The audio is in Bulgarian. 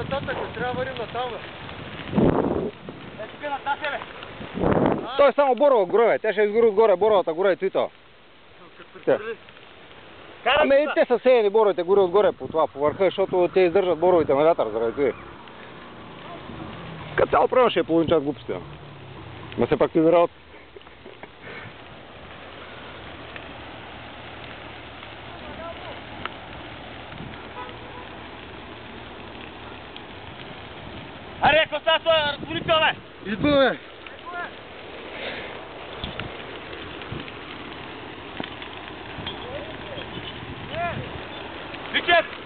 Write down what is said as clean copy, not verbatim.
нататък, трябва вървим натам. Тук над себе. Той е само борова горе, те ще изгори отгоре, боровата горе и цвита. Ами те са сеяни боровите горе отгоре по това, по върха, защото те издържат боровите на вятър заради това. Като цяло правилно ще е половин час глупости. Ма се пак ти за работа. Аре, коса, разполител, бе! Избиваме! Викет!